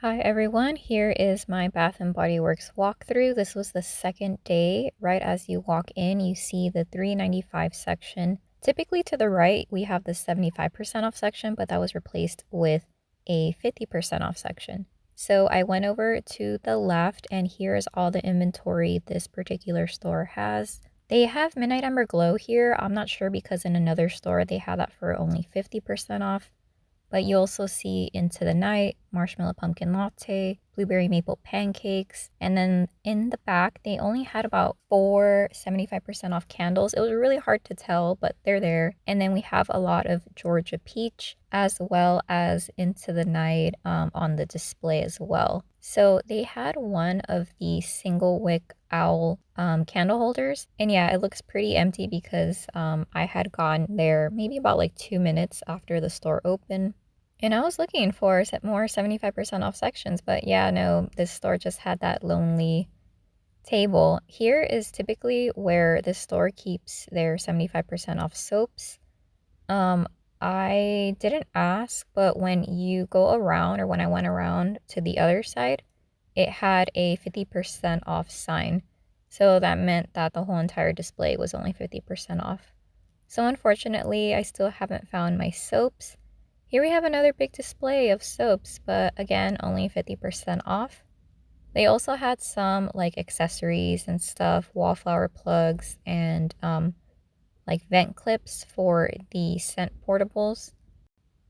Hi everyone, here is my Bath and Body Works walkthrough. This was the second day. Right as you walk in, you see the $3.95 section. Typically to the right, we have the 75% off section, but that was replaced with a 50% off section. So I went over to the left, and here is all the inventory this particular store has. They have Midnight Amber Glow here. I'm not sure because in another store they had that for only 50% off. But you also see Into the Night, Marshmallow Pumpkin Latte, Blueberry Maple Pancakes, and then in the back, they only had about 4 75% off candles. It was really hard to tell, but they're there. And then we have a lot of Georgia Peach, as well as Into the Night on the display as well. So they had one of the single wick owl candle holders, and yeah, it looks pretty empty because I had gone there maybe about like 2 minutes after the store opened, and I was looking for more 75% off sections, but yeah, no, this store just had that lonely table. Here is typically where the store keeps their 75% off soaps. I didn't ask, but when you go around, or when I went around to the other side, it had a 50% off sign. So that meant that the whole entire display was only 50% off. So unfortunately, I still haven't found my soaps. Here we have another big display of soaps, but again, only 50% off. They also had some like accessories and stuff, wallflower plugs, and like vent clips for the scent portables.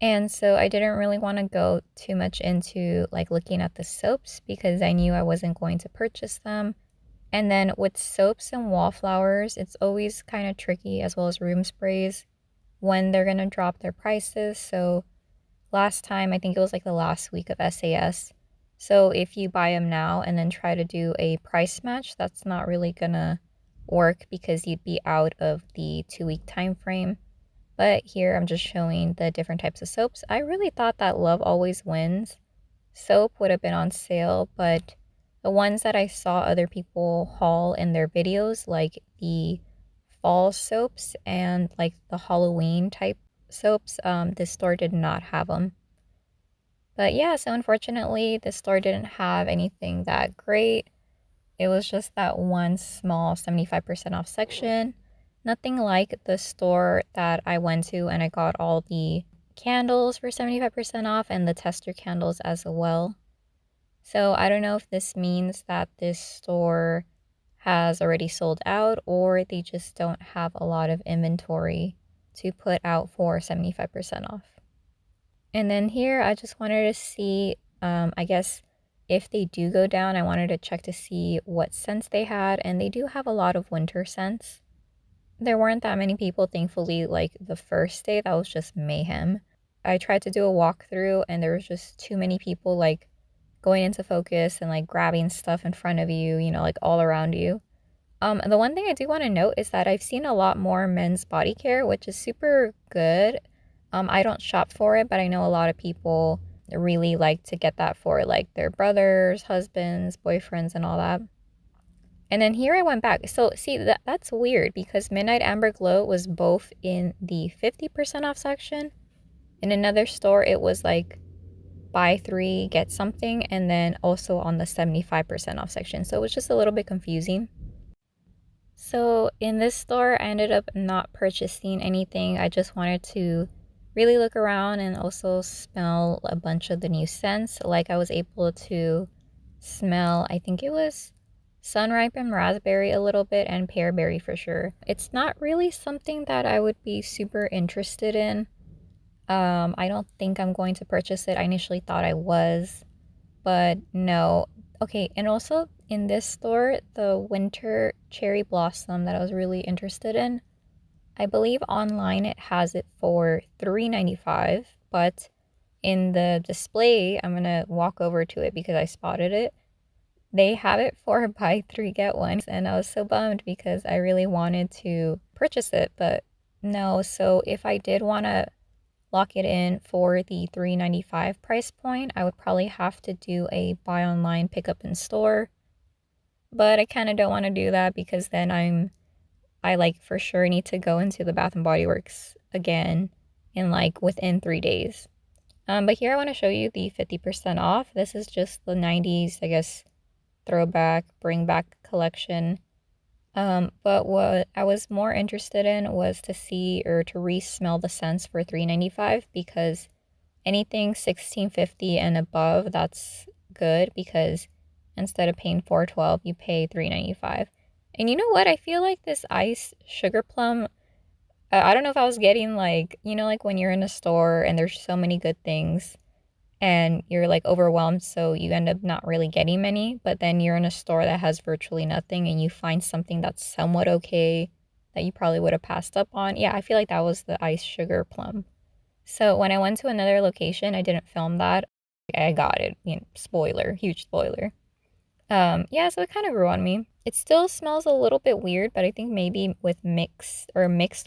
And so I didn't really want to go too much into like looking at the soaps because I knew I wasn't going to purchase them. And then with soaps and wallflowers, it's always kind of tricky, as well as room sprays, when they're going to drop their prices. So last time, I think it was like the last week of SAS. So if you buy them now and then try to do a price match, that's not really gonna work because you'd be out of the 2-week time frame. But here I'm just showing the different types of soaps. I really thought that Love Always Wins soap would have been on sale, but the ones that I saw other people haul in their videos, like the fall soaps and like the Halloween type soaps, this store did not have them. But yeah, so unfortunately, the store didn't have anything that great. It was just that one small 75% off section. Nothing like the store that I went to and I got all the candles for 75% off and the tester candles as well. So I don't know if this means that this store has already sold out or they just don't have a lot of inventory to put out for 75% off. And then here I just wanted to see, I guess if they do go down, I wanted to check to see what scents they had, and they do have a lot of winter scents. There weren't that many people, thankfully, like the first day, that was just mayhem. I tried to do a walkthrough and there was just too many people like going into focus and like grabbing stuff in front of you, like all around you. The one thing I do want to note is that I've seen a lot more men's body care, which is super good. I don't shop for it, but I know a lot of people really like to get that for like their brothers, husbands, boyfriends, and all that. And then here I went back. So see, that's weird because Midnight Amber Glow was both in the 50% off section. In another store, it was like buy 3, get something, and then also on the 75% off section. So it was just a little bit confusing. So in this store, I ended up not purchasing anything. I just wanted to really look around and also smell a bunch of the new scents. Like I was able to smell, I think it was sun-ripened raspberry a little bit and pearberry for sure. It's not really something that I would be super interested in. I don't think I'm going to purchase it. I initially thought I was, but no. Okay, and also in this store, the winter cherry blossom that I was really interested in, I believe online it has it for $3.95, but in the display, I'm gonna walk over to it because I spotted it. They have it for buy 3 get 1, and I was so bummed because I really wanted to purchase it, but no. So if I did want to lock it in for the $3.95 price point, I would probably have to do a buy online, pick up in store. But I kind of don't want to do that because then I like for sure need to go into the Bath and Body Works again in like within 3 days. But here I want to show you the 50% off. This is just the 90s, I guess, throwback, bring back collection. But what I was more interested in was to see or to re-smell the scents for $3.95 because anything $16.50 and above, that's good because instead of paying $4.12, you pay $3.95. And you know what? I feel like this ice sugar plum, I don't know if I was getting like, like when you're in a store and there's so many good things and you're like overwhelmed, so you end up not really getting many, but then you're in a store that has virtually nothing and you find something that's somewhat okay that you probably would have passed up on. Yeah, I feel like that was the ice sugar plum. So when I went to another location, I didn't film that. I got it. Spoiler, huge spoiler. Yeah, so it kind of grew on me. It still smells a little bit weird, but I think maybe with mixed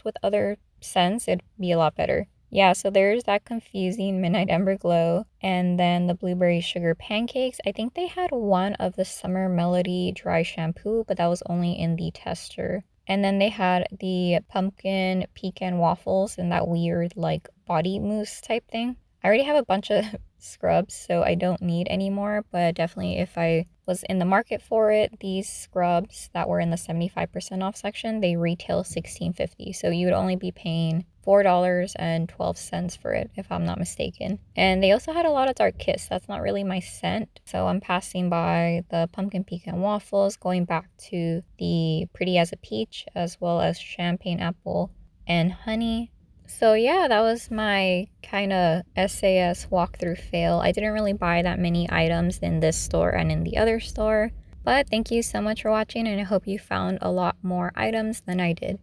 with other scents, it'd be a lot better. Yeah, so there's that confusing Midnight Ember Glow, and then the blueberry sugar pancakes. I think they had one of the Summer Melody dry shampoo, but that was only in the tester. And then they had the pumpkin pecan waffles and that weird like body mousse type thing. I already have a bunch of scrubs, so I don't need any more, but definitely if I was in the market for it, these scrubs that were in the 75% off section, they retail $16.50. So you would only be paying $4.12 for it, if I'm not mistaken. And they also had a lot of Dark Kiss. That's not really my scent. So I'm passing by the pumpkin pecan waffles, going back to the Pretty as a Peach, as well as champagne apple and honey. So yeah, that was my kind of SAS walkthrough fail. I didn't really buy that many items in this store and in the other store, but thank you so much for watching, and I hope you found a lot more items than I did.